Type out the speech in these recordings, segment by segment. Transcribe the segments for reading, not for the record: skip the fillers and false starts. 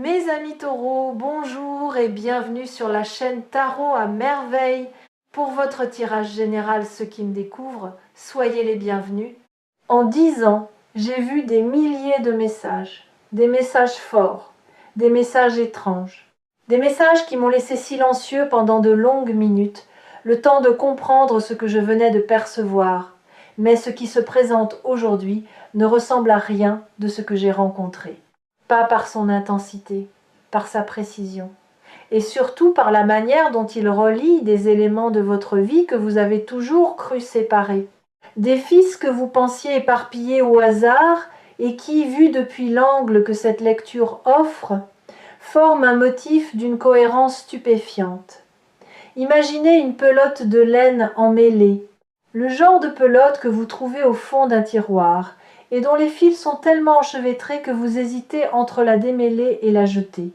Mes amis taureaux, bonjour et bienvenue sur la chaîne Tarot à merveille. Pour votre tirage général, ceux qui me découvrent, soyez les bienvenus. En 10 ans, j'ai vu des milliers de messages, des messages forts, des messages étranges, des messages qui m'ont laissé silencieux pendant de longues minutes, le temps de comprendre ce que je venais de percevoir. Mais ce qui se présente aujourd'hui ne ressemble à rien de ce que j'ai rencontré. Pas par son intensité, par sa précision, et surtout par la manière dont il relie des éléments de votre vie que vous avez toujours cru séparés. Des fils que vous pensiez éparpillés au hasard et qui, vus depuis l'angle que cette lecture offre, forment un motif d'une cohérence stupéfiante. Imaginez une pelote de laine emmêlée, le genre de pelote que vous trouvez au fond d'un tiroir, et dont les fils sont tellement enchevêtrés que vous hésitez entre la démêler et la jeter.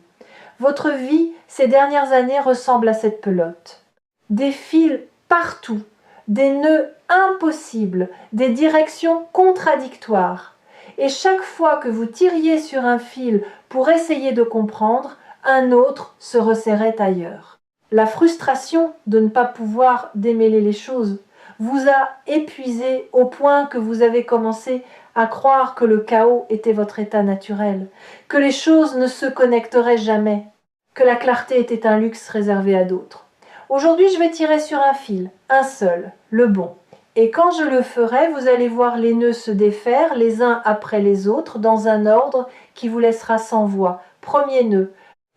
Votre vie, ces dernières années, ressemble à cette pelote. Des fils partout, des nœuds impossibles, des directions contradictoires. Et chaque fois que vous tiriez sur un fil pour essayer de comprendre, un autre se resserrait ailleurs. La frustration de ne pas pouvoir démêler les choses vous a épuisé au point que vous avez commencé à croire que le chaos était votre état naturel, que les choses ne se connecteraient jamais, que la clarté était un luxe réservé à d'autres. Aujourd'hui, je vais tirer sur un fil, un seul, le bon. Et quand je le ferai, vous allez voir les nœuds se défaire les uns après les autres dans un ordre qui vous laissera sans voix. Premier nœud,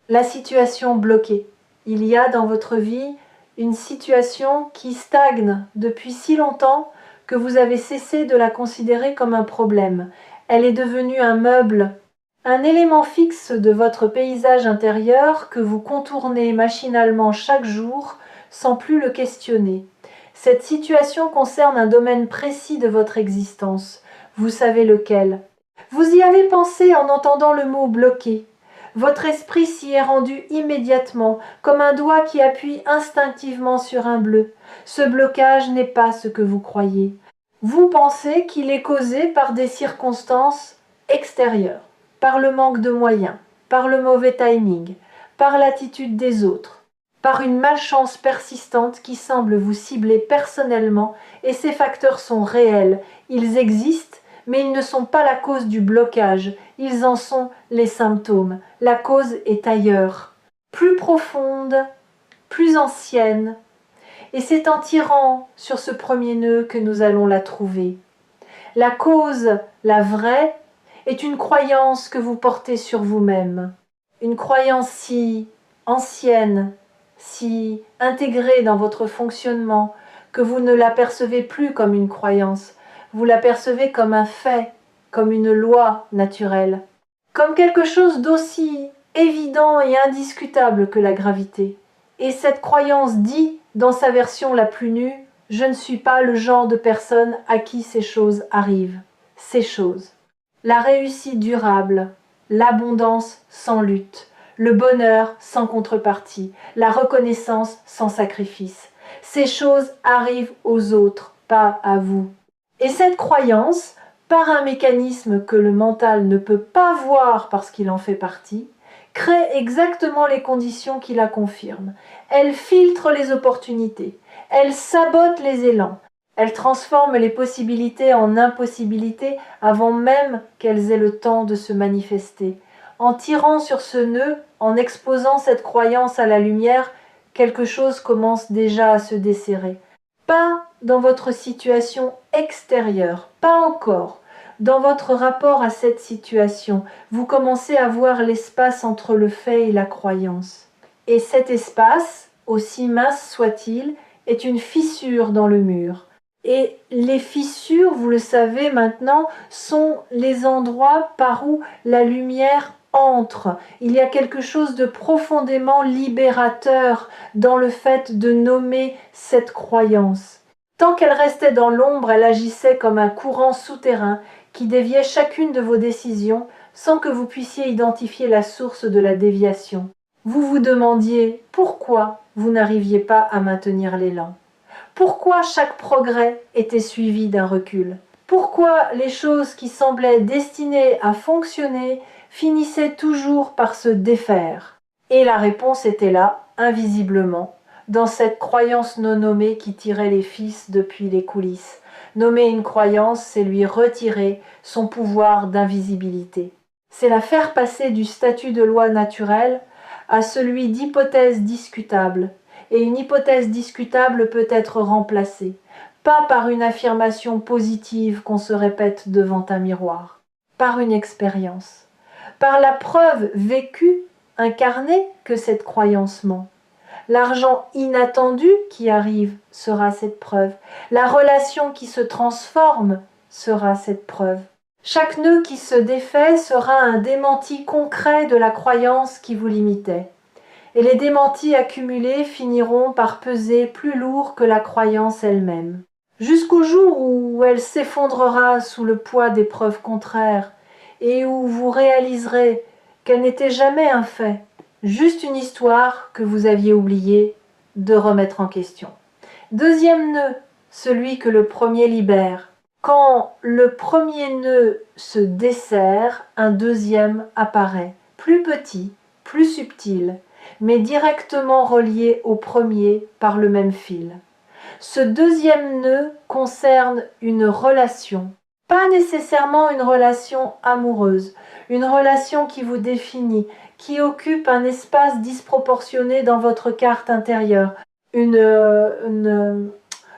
la situation bloquée. Il y a dans votre vie une situation qui stagne depuis si longtemps que vous avez cessé de la considérer comme un problème. Elle est devenue un meuble, un élément fixe de votre paysage intérieur que vous contournez machinalement chaque jour sans plus le questionner. Cette situation concerne un domaine précis de votre existence. Vous savez lequel. Vous y avez pensé en entendant le mot bloqué. Votre esprit s'y est rendu immédiatement, comme un doigt qui appuie instinctivement sur un bleu. Ce blocage n'est pas ce que vous croyez. Vous pensez qu'il est causé par des circonstances extérieures, par le manque de moyens, par le mauvais timing, par l'attitude des autres, par une malchance persistante qui semble vous cibler personnellement, et ces facteurs sont réels, ils existent, mais ils ne sont pas la cause du blocage, ils en sont les symptômes. La cause est ailleurs, plus profonde, plus ancienne, et c'est en tirant sur ce premier nœud que nous allons la trouver. La cause, la vraie, est une croyance que vous portez sur vous-même, une croyance si ancienne, si intégrée dans votre fonctionnement, que vous ne l'apercevez plus comme une croyance, vous l'apercevez comme un fait, comme une loi naturelle, comme quelque chose d'aussi évident et indiscutable que la gravité. Et cette croyance dit, dans sa version la plus nue, « Je ne suis pas le genre de personne à qui ces choses arrivent. » Ces choses. La réussite durable, l'abondance sans lutte, le bonheur sans contrepartie, la reconnaissance sans sacrifice. Ces choses arrivent aux autres, pas à vous. Et cette croyance, par un mécanisme que le mental ne peut pas voir parce qu'il en fait partie, crée exactement les conditions qui la confirment. Elle filtre les opportunités, elle sabote les élans, elle transforme les possibilités en impossibilités avant même qu'elles aient le temps de se manifester. En tirant sur ce nœud, en exposant cette croyance à la lumière, quelque chose commence déjà à se desserrer. Pas dans votre situation extérieure, pas encore. Dans votre rapport à cette situation, vous commencez à voir l'espace entre le fait et la croyance. Et cet espace, aussi mince soit-il, est une fissure dans le mur. Et les fissures, vous le savez maintenant, sont les endroits par où la lumière entre. Il y a quelque chose de profondément libérateur dans le fait de nommer cette croyance. Tant qu'elle restait dans l'ombre, elle agissait comme un courant souterrain qui déviait chacune de vos décisions sans que vous puissiez identifier la source de la déviation. Vous vous demandiez pourquoi vous n'arriviez pas à maintenir l'élan. Pourquoi chaque progrès était suivi d'un recul? Pourquoi les choses qui semblaient destinées à fonctionner finissait toujours par se défaire. Et la réponse était là, invisiblement, dans cette croyance non nommée qui tirait les fils depuis les coulisses. Nommer une croyance, c'est lui retirer son pouvoir d'invisibilité. C'est la faire passer du statut de loi naturelle à celui d'hypothèse discutable. Et une hypothèse discutable peut être remplacée, pas par une affirmation positive qu'on se répète devant un miroir, par une expérience, par la preuve vécue, incarnée que cette croyance ment. L'argent inattendu qui arrive sera cette preuve. La relation qui se transforme sera cette preuve. Chaque nœud qui se défait sera un démenti concret de la croyance qui vous limitait. Et les démentis accumulés finiront par peser plus lourd que la croyance elle-même. Jusqu'au jour où elle s'effondrera sous le poids des preuves contraires et où vous réaliserez qu'elle n'était jamais un fait, juste une histoire que vous aviez oublié de remettre en question. Deuxième nœud, celui que le premier libère. Quand le premier nœud se desserre, un deuxième apparaît, plus petit, plus subtil, mais directement relié au premier par le même fil. Ce deuxième nœud concerne une relation, pas nécessairement une relation amoureuse, une relation qui vous définit, qui occupe un espace disproportionné dans votre carte intérieure, une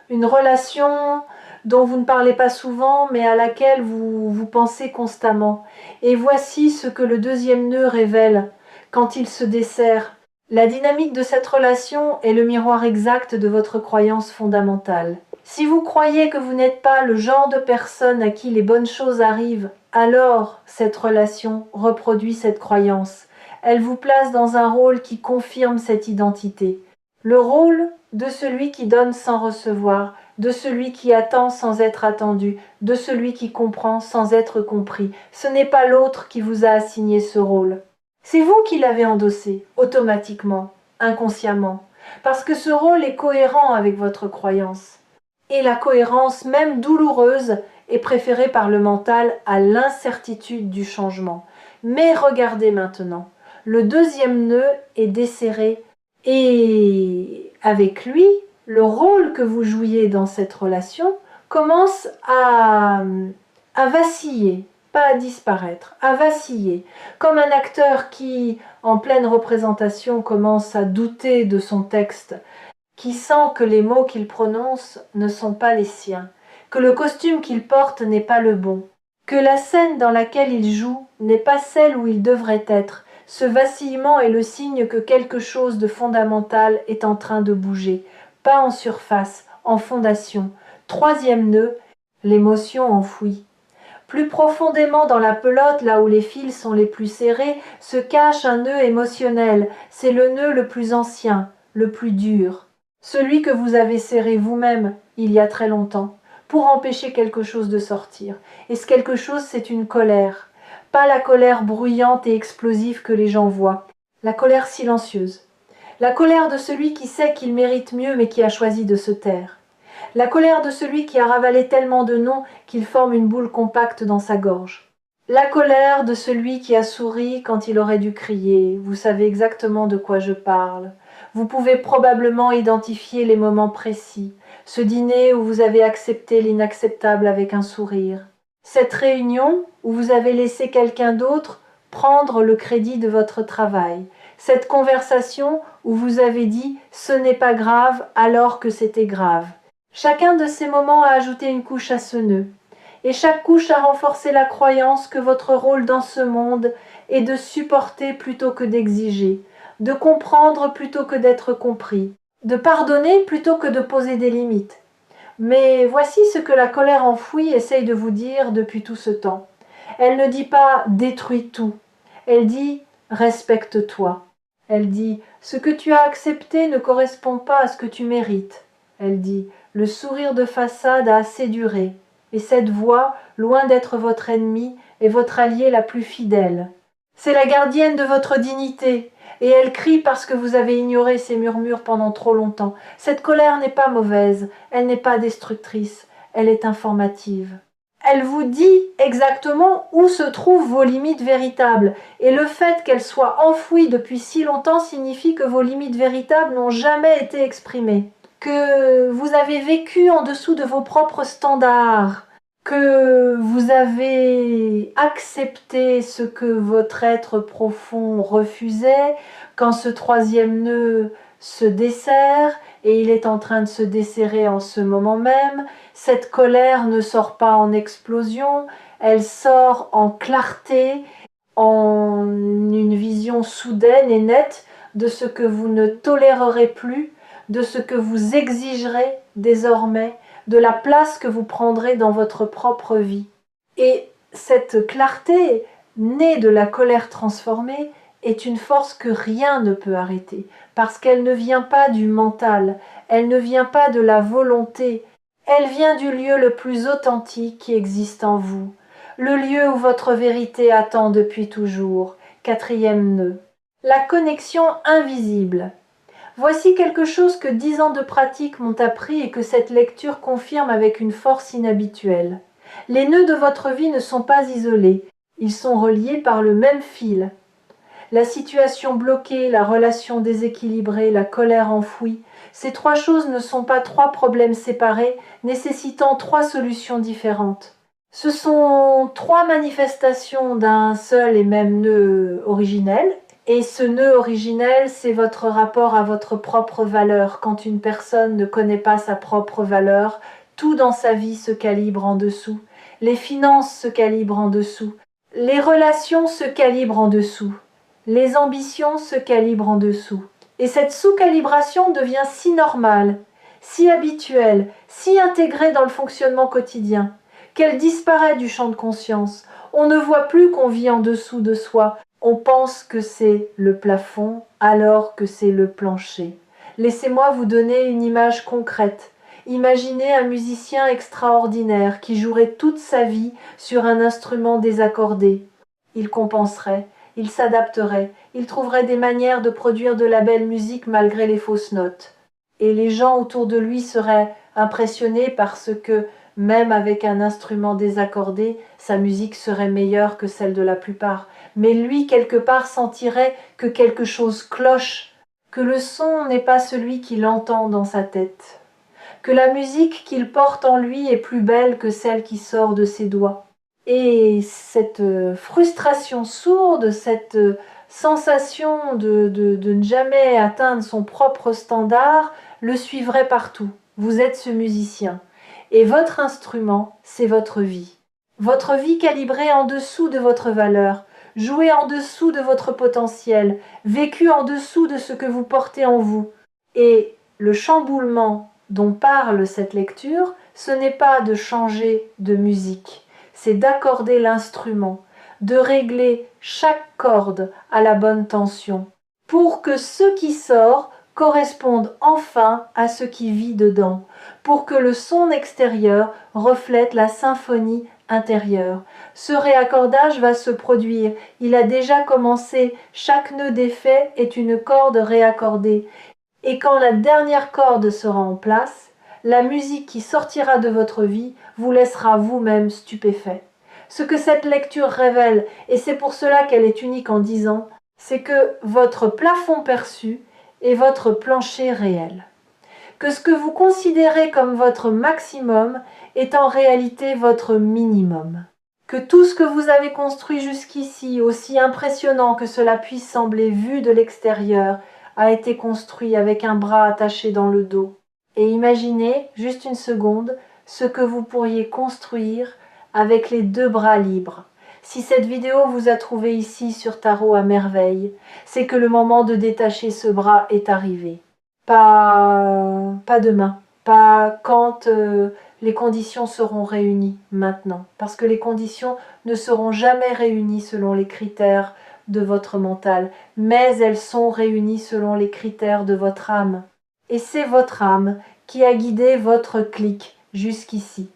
relation dont vous ne parlez pas souvent mais à laquelle vous pensez constamment. Et voici ce que le deuxième nœud révèle quand il se dessert. La dynamique de cette relation est le miroir exact de votre croyance fondamentale. Si vous croyez que vous n'êtes pas le genre de personne à qui les bonnes choses arrivent, alors cette relation reproduit cette croyance. Elle vous place dans un rôle qui confirme cette identité. Le rôle de celui qui donne sans recevoir, de celui qui attend sans être attendu, de celui qui comprend sans être compris. Ce n'est pas l'autre qui vous a assigné ce rôle. C'est vous qui l'avez endossé, automatiquement, inconsciemment, parce que ce rôle est cohérent avec votre croyance. Et la cohérence, même douloureuse, est préférée par le mental à l'incertitude du changement. Mais regardez maintenant, le deuxième nœud est desserré et avec lui, le rôle que vous jouiez dans cette relation commence à vaciller, pas à disparaître, à vaciller, comme un acteur qui, en pleine représentation, commence à douter de son texte, qui sent que les mots qu'il prononce ne sont pas les siens, que le costume qu'il porte n'est pas le bon, que la scène dans laquelle il joue n'est pas celle où il devrait être. Ce vacillement est le signe que quelque chose de fondamental est en train de bouger, pas en surface, en fondation. Troisième nœud, l'émotion enfouie. Plus profondément dans la pelote, là où les fils sont les plus serrés, se cache un nœud émotionnel. C'est le nœud le plus ancien, le plus dur. Celui que vous avez serré vous-même il y a très longtemps, pour empêcher quelque chose de sortir. Et ce quelque chose, c'est une colère. Pas la colère bruyante et explosive que les gens voient. La colère silencieuse. La colère de celui qui sait qu'il mérite mieux mais qui a choisi de se taire. La colère de celui qui a ravalé tellement de noms qu'il forme une boule compacte dans sa gorge. La colère de celui qui a souri quand il aurait dû crier. Vous savez exactement de quoi je parle. Vous pouvez probablement identifier les moments précis. Ce dîner où vous avez accepté l'inacceptable avec un sourire. Cette réunion où vous avez laissé quelqu'un d'autre prendre le crédit de votre travail. Cette conversation où vous avez dit « ce n'est pas grave » alors que c'était grave. Chacun de ces moments a ajouté une couche à ce nœud. Et chaque couche a renforcé la croyance que votre rôle dans ce monde est de supporter plutôt que d'exiger, de comprendre plutôt que d'être compris, de pardonner plutôt que de poser des limites. Mais voici ce que la colère enfouie essaye de vous dire depuis tout ce temps. Elle ne dit pas « détruis tout », elle dit « respecte-toi ». Elle dit « ce que tu as accepté ne correspond pas à ce que tu mérites ». Elle dit « le sourire de façade a assez duré, et cette voix, loin d'être votre ennemie, est votre alliée la plus fidèle. C'est la gardienne de votre dignité, et elle crie parce que vous avez ignoré ses murmures pendant trop longtemps. Cette colère n'est pas mauvaise, elle n'est pas destructrice, elle est informative. Elle vous dit exactement où se trouvent vos limites véritables. Et le fait qu'elles soient enfouies depuis si longtemps signifie que vos limites véritables n'ont jamais été exprimées. Que vous avez vécu en dessous de vos propres standards. Que vous avez accepté ce que votre être profond refusait quand ce troisième nœud se desserre, et il est en train de se desserrer en ce moment même. Cette colère ne sort pas en explosion, elle sort en clarté, en une vision soudaine et nette de ce que vous ne tolérerez plus, de ce que vous exigerez désormais, de la place que vous prendrez dans votre propre vie. Et cette clarté, née de la colère transformée, est une force que rien ne peut arrêter, parce qu'elle ne vient pas du mental, elle ne vient pas de la volonté, elle vient du lieu le plus authentique qui existe en vous, le lieu où votre vérité attend depuis toujours. Quatrième nœud. La connexion invisible. Voici quelque chose que 10 ans de pratique m'ont appris et que cette lecture confirme avec une force inhabituelle. Les nœuds de votre vie ne sont pas isolés, ils sont reliés par le même fil. La situation bloquée, la relation déséquilibrée, la colère enfouie, ces trois choses ne sont pas trois problèmes séparés, nécessitant trois solutions différentes. Ce sont trois manifestations d'un seul et même nœud originel, et ce nœud originel, c'est votre rapport à votre propre valeur. Quand une personne ne connaît pas sa propre valeur, tout dans sa vie se calibre en dessous. Les finances se calibrent en dessous. Les relations se calibrent en dessous. Les ambitions se calibrent en dessous. Et cette sous-calibration devient si normale, si habituelle, si intégrée dans le fonctionnement quotidien, qu'elle disparaît du champ de conscience. On ne voit plus qu'on vit en dessous de soi. On pense que c'est le plafond alors que c'est le plancher. Laissez-moi vous donner une image concrète. Imaginez un musicien extraordinaire qui jouerait toute sa vie sur un instrument désaccordé. Il compenserait, il s'adapterait, il trouverait des manières de produire de la belle musique malgré les fausses notes. Et les gens autour de lui seraient impressionnés parce que, même avec un instrument désaccordé, sa musique serait meilleure que celle de la plupart. Mais lui, quelque part, sentirait que quelque chose cloche, que le son n'est pas celui qu'il entend dans sa tête, que la musique qu'il porte en lui est plus belle que celle qui sort de ses doigts. Et cette frustration sourde, cette sensation de ne jamais atteindre son propre standard, le suivrait partout. Vous êtes ce musicien. Et votre instrument, c'est votre vie. Votre vie calibrée en dessous de votre valeur, jouée en dessous de votre potentiel, vécue en dessous de ce que vous portez en vous. Et le chamboulement dont parle cette lecture, ce n'est pas de changer de musique, c'est d'accorder l'instrument, de régler chaque corde à la bonne tension, pour que ce qui sort corresponde enfin à ce qui vit dedans, pour que le son extérieur reflète la symphonie intérieure. Ce réaccordage va se produire, il a déjà commencé, chaque nœud défait est une corde réaccordée, et quand la dernière corde sera en place, la musique qui sortira de votre vie vous laissera vous-même stupéfait. Ce que cette lecture révèle, et c'est pour cela qu'elle est unique en 10 ans, c'est que votre plafond perçu est votre plancher réel. Que ce que vous considérez comme votre maximum est en réalité votre minimum. Que tout ce que vous avez construit jusqu'ici, aussi impressionnant que cela puisse sembler vu de l'extérieur, a été construit avec un bras attaché dans le dos. Et imaginez, juste une seconde, ce que vous pourriez construire avec les deux bras libres. Si cette vidéo vous a trouvé ici sur Tarot à merveille, c'est que le moment de détacher ce bras est arrivé. Pas demain, pas quand les conditions seront réunies maintenant, parce que les conditions ne seront jamais réunies selon les critères de votre mental, mais elles sont réunies selon les critères de votre âme. Et c'est votre âme qui a guidé votre clic jusqu'ici.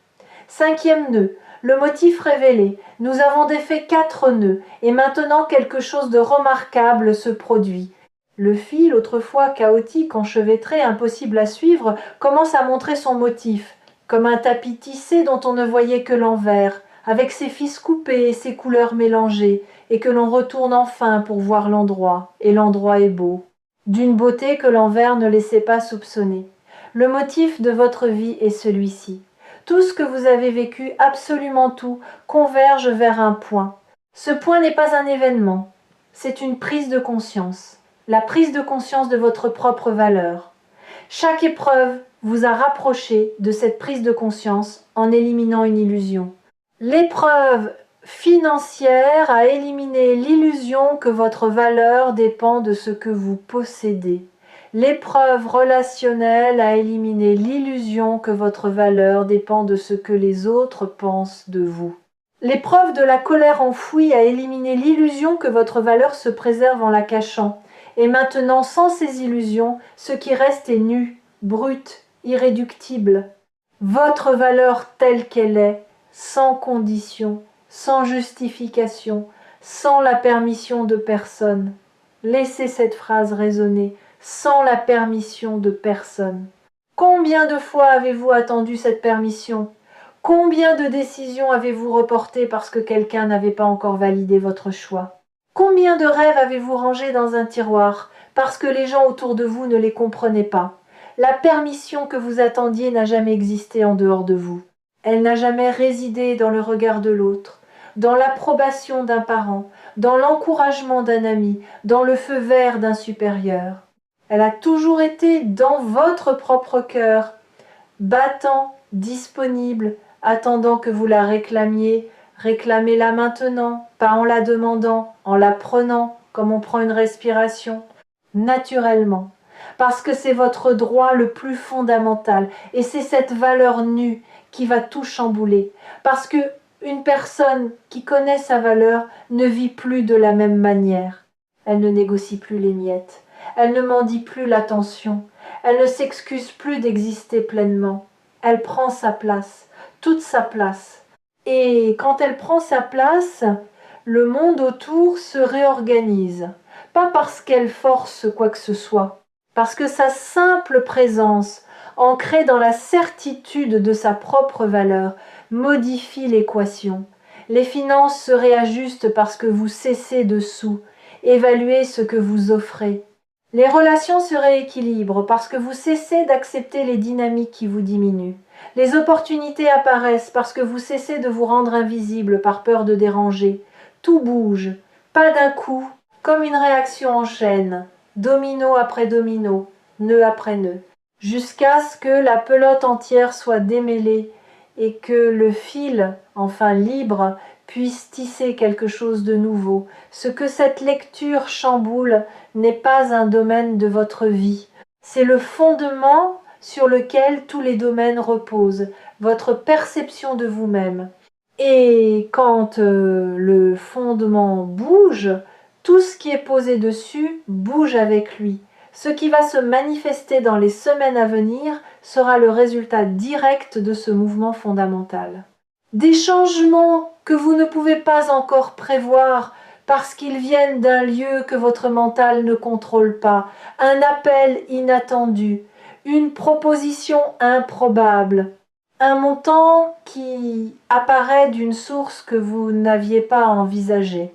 Cinquième nœud, le motif révélé. Nous avons défait 4 nœuds, et maintenant quelque chose de remarquable se produit. Le fil, autrefois chaotique, enchevêtré, impossible à suivre, commence à montrer son motif. comme un tapis tissé dont on ne voyait que l'envers, avec ses fils coupés et ses couleurs mélangées, et que l'on retourne enfin pour voir l'endroit, et l'endroit est beau, d'une beauté que l'envers ne laissait pas soupçonner. Le motif de votre vie est celui-ci. Tout ce que vous avez vécu, absolument tout, converge vers un point. Ce point n'est pas un événement, c'est une prise de conscience, la prise de conscience de votre propre valeur. Chaque épreuve vous a rapproché de cette prise de conscience en éliminant une illusion. L'épreuve financière a éliminé l'illusion que votre valeur dépend de ce que vous possédez. L'épreuve relationnelle a éliminé l'illusion que votre valeur dépend de ce que les autres pensent de vous. L'épreuve de la colère enfouie a éliminé l'illusion que votre valeur se préserve en la cachant. Et maintenant, sans ces illusions, ce qui reste est nu, brut, irréductible. Votre valeur telle qu'elle est, sans condition, sans justification, sans la permission de personne. Laissez cette phrase résonner, sans la permission de personne. Combien de fois avez-vous attendu cette permission ? Combien de décisions avez-vous reportées parce que quelqu'un n'avait pas encore validé votre choix ? Combien de rêves avez-vous rangés dans un tiroir parce que les gens autour de vous ne les comprenaient pas ? La permission que vous attendiez n'a jamais existé en dehors de vous. Elle n'a jamais résidé dans le regard de l'autre, dans l'approbation d'un parent, dans l'encouragement d'un ami, dans le feu vert d'un supérieur. Elle a toujours été dans votre propre cœur, battant, disponible, attendant que vous la réclamiez. Réclamez-la maintenant, pas en la demandant, en la prenant, comme on prend une respiration, naturellement. Parce que c'est votre droit le plus fondamental, et c'est cette valeur nue qui va tout chambouler. Parce que une personne qui connaît sa valeur ne vit plus de la même manière. Elle ne négocie plus les miettes. Elle ne mendie plus l'attention. Elle ne s'excuse plus d'exister pleinement. Elle prend sa place, toute sa place. Et quand elle prend sa place, le monde autour se réorganise. Pas parce qu'elle force quoi que ce soit, parce que sa simple présence, ancrée dans la certitude de sa propre valeur, modifie l'équation. Les finances se réajustent parce que vous cessez de sous, évaluez ce que vous offrez. Les relations se rééquilibrent parce que vous cessez d'accepter les dynamiques qui vous diminuent. Les opportunités apparaissent parce que vous cessez de vous rendre invisible par peur de déranger. Tout bouge, pas d'un coup, comme une réaction en chaîne, domino après domino, nœud après nœud, jusqu'à ce que la pelote entière soit démêlée et que le fil, enfin libre, puisse tisser quelque chose de nouveau. Ce que cette lecture chamboule n'est pas un domaine de votre vie. C'est le fondement sur lequel tous les domaines reposent, votre perception de vous-même. Et quand le fondement bouge, tout ce qui est posé dessus bouge avec lui. Ce qui va se manifester dans les semaines à venir sera le résultat direct de ce mouvement fondamental. Des changements que vous ne pouvez pas encore prévoir parce qu'ils viennent d'un lieu que votre mental ne contrôle pas, un appel inattendu, une proposition improbable, un montant qui apparaît d'une source que vous n'aviez pas envisagée,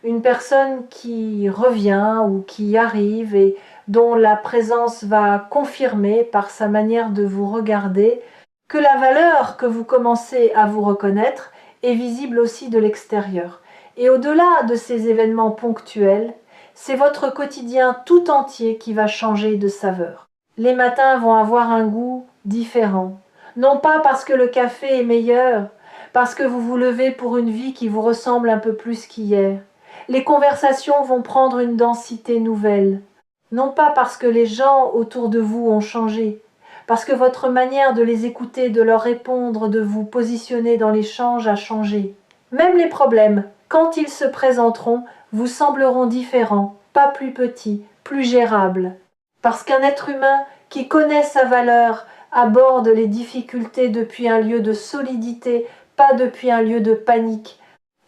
une personne qui revient ou qui arrive et dont la présence va confirmer par sa manière de vous regarder que la valeur que vous commencez à vous reconnaître est visible aussi de l'extérieur. Et au-delà de ces événements ponctuels, c'est votre quotidien tout entier qui va changer de saveur. Les matins vont avoir un goût différent. Non pas parce que le café est meilleur, parce que vous vous levez pour une vie qui vous ressemble un peu plus qu'hier. Les conversations vont prendre une densité nouvelle. Non pas parce que les gens autour de vous ont changé, parce que votre manière de les écouter, de leur répondre, de vous positionner dans l'échange a changé. Même les problèmes, quand ils se présenteront, vous sembleront différents, pas plus petits, plus gérables. Parce qu'un être humain qui connaît sa valeur aborde les difficultés depuis un lieu de solidité, pas depuis un lieu de panique,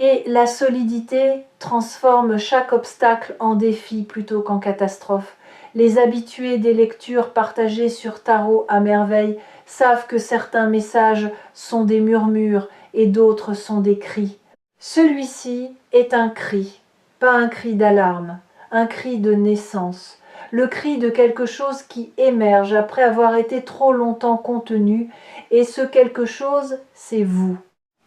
Et la solidité transforme chaque obstacle en défi plutôt qu'en catastrophe. Les habitués des lectures partagées sur Tarot à merveille savent que certains messages sont des murmures et d'autres sont des cris. Celui-ci est un cri, pas un cri d'alarme, un cri de naissance, le cri de quelque chose qui émerge après avoir été trop longtemps contenu, et ce quelque chose, c'est vous.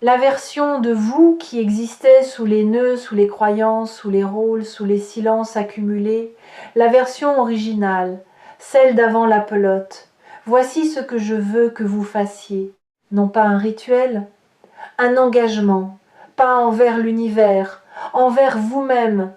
La version de vous qui existait sous les nœuds, sous les croyances, sous les rôles, sous les silences accumulés, la version originale, celle d'avant la pelote. Voici ce que je veux que vous fassiez. Non pas un rituel, un engagement, pas envers l'univers, envers vous-même.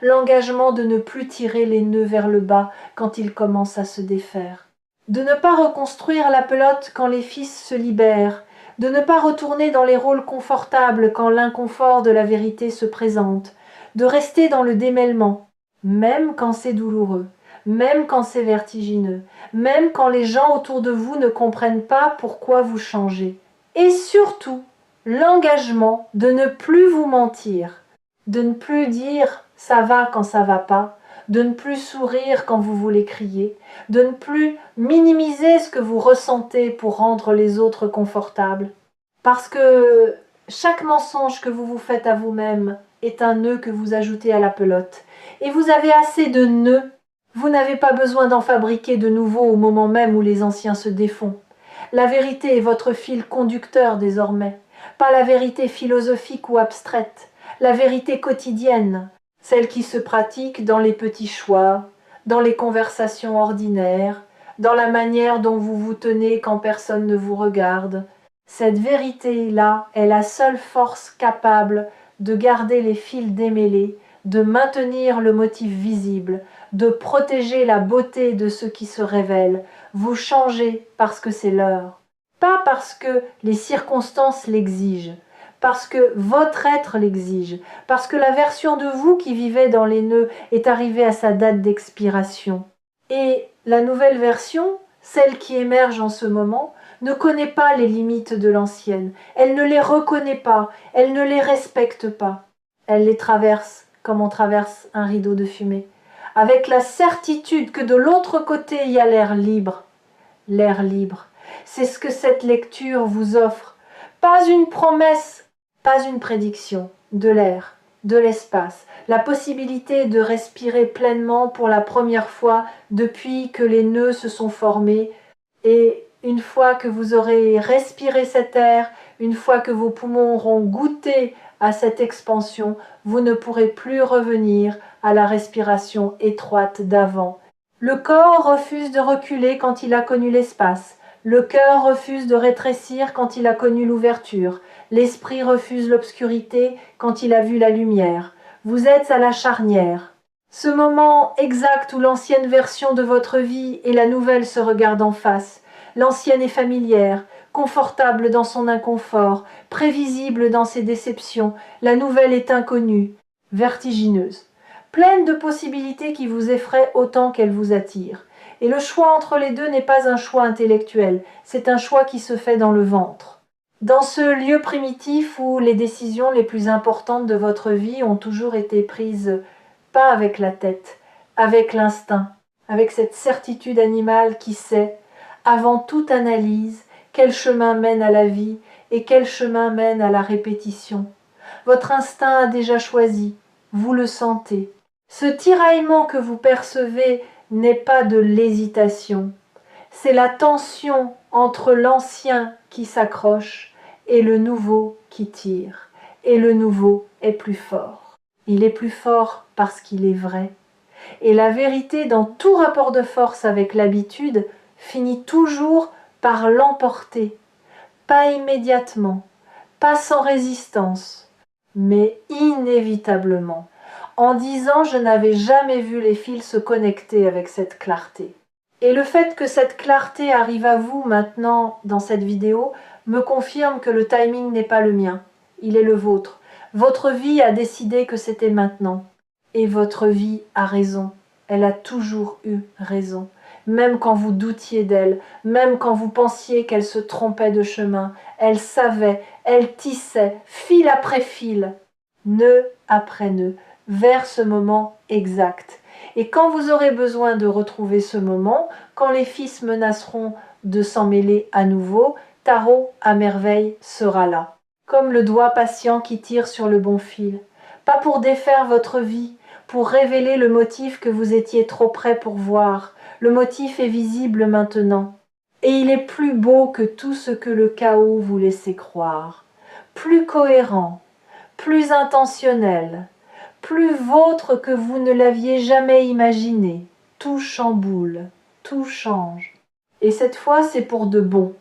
L'engagement de ne plus tirer les nœuds vers le bas quand ils commencent à se défaire. De ne pas reconstruire la pelote quand les fils se libèrent, de ne pas retourner dans les rôles confortables quand l'inconfort de la vérité se présente, de rester dans le démêlement, même quand c'est douloureux, même quand c'est vertigineux, même quand les gens autour de vous ne comprennent pas pourquoi vous changez. Et surtout, l'engagement de ne plus vous mentir, de ne plus dire « ça va quand ça va pas », de ne plus sourire quand vous voulez crier, de ne plus minimiser ce que vous ressentez pour rendre les autres confortables. Parce que chaque mensonge que vous vous faites à vous-même est un nœud que vous ajoutez à la pelote. Et vous avez assez de nœuds. Vous n'avez pas besoin d'en fabriquer de nouveaux au moment même où les anciens se défont. La vérité est votre fil conducteur désormais, pas la vérité philosophique ou abstraite, la vérité quotidienne, celle qui se pratique dans les petits choix, dans les conversations ordinaires, dans la manière dont vous vous tenez quand personne ne vous regarde. Cette vérité-là est la seule force capable de garder les fils démêlés, de maintenir le motif visible, de protéger la beauté de ce qui se révèle. Vous changez parce que c'est l'heure, pas parce que les circonstances l'exigent, parce que votre être l'exige, parce que la version de vous qui vivait dans les nœuds est arrivée à sa date d'expiration. Et la nouvelle version, celle qui émerge en ce moment, ne connaît pas les limites de l'ancienne, elle ne les reconnaît pas, elle ne les respecte pas. Elle les traverse comme on traverse un rideau de fumée, avec la certitude que de l'autre côté il y a l'air libre. L'air libre, c'est ce que cette lecture vous offre. Pas une promesse, pas une prédiction, de l'air, de l'espace, la possibilité de respirer pleinement pour la première fois depuis que les nœuds se sont formés. Et une fois que vous aurez respiré cet air, une fois que vos poumons auront goûté à cette expansion, vous ne pourrez plus revenir à la respiration étroite d'avant. Le corps refuse de reculer quand il a connu l'espace. Le cœur refuse de rétrécir quand il a connu l'ouverture. L'esprit refuse l'obscurité quand il a vu la lumière. Vous êtes à la charnière. Ce moment exact où l'ancienne version de votre vie et la nouvelle se regardent en face. L'ancienne est familière, confortable dans son inconfort, prévisible dans ses déceptions. La nouvelle est inconnue, vertigineuse, pleine de possibilités qui vous effraient autant qu'elles vous attirent. Et le choix entre les deux n'est pas un choix intellectuel, c'est un choix qui se fait dans le ventre. Dans ce lieu primitif où les décisions les plus importantes de votre vie ont toujours été prises pas avec la tête, avec l'instinct, avec cette certitude animale qui sait, avant toute analyse, quel chemin mène à la vie et quel chemin mène à la répétition. Votre instinct a déjà choisi, vous le sentez. Ce tiraillement que vous percevez n'est pas de l'hésitation, c'est la tension entre l'ancien qui s'accroche et le nouveau qui tire. Et le nouveau est plus fort. Il est plus fort parce qu'il est vrai. Et la vérité, dans tout rapport de force avec l'habitude, finit toujours par l'emporter. Pas immédiatement, pas sans résistance, mais inévitablement. En 10 ans, je n'avais jamais vu les fils se connecter avec cette clarté. Et le fait que cette clarté arrive à vous maintenant dans cette vidéo me confirme que le timing n'est pas le mien, il est le vôtre. Votre vie a décidé que c'était maintenant. Et votre vie a raison, elle a toujours eu raison. Même quand vous doutiez d'elle, même quand vous pensiez qu'elle se trompait de chemin, elle savait, elle tissait, fil après fil, nœud après nœud, vers ce moment exact. Et quand vous aurez besoin de retrouver ce moment, quand les fils menaceront de s'en mêler à nouveau, Tarot à merveille sera là. Comme le doigt patient qui tire sur le bon fil. Pas pour défaire votre vie, pour révéler le motif que vous étiez trop près pour voir. Le motif est visible maintenant. Et il est plus beau que tout ce que le chaos vous laissait croire. Plus cohérent, plus intentionnel, plus vôtre que vous ne l'aviez jamais imaginé. Tout chamboule, tout change. Et cette fois, c'est pour de bon.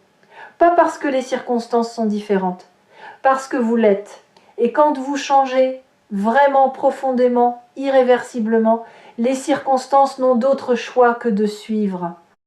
Pas parce que les circonstances sont différentes, parce que vous l'êtes. Et quand vous changez, vraiment profondément, irréversiblement, les circonstances n'ont d'autre choix que de suivre.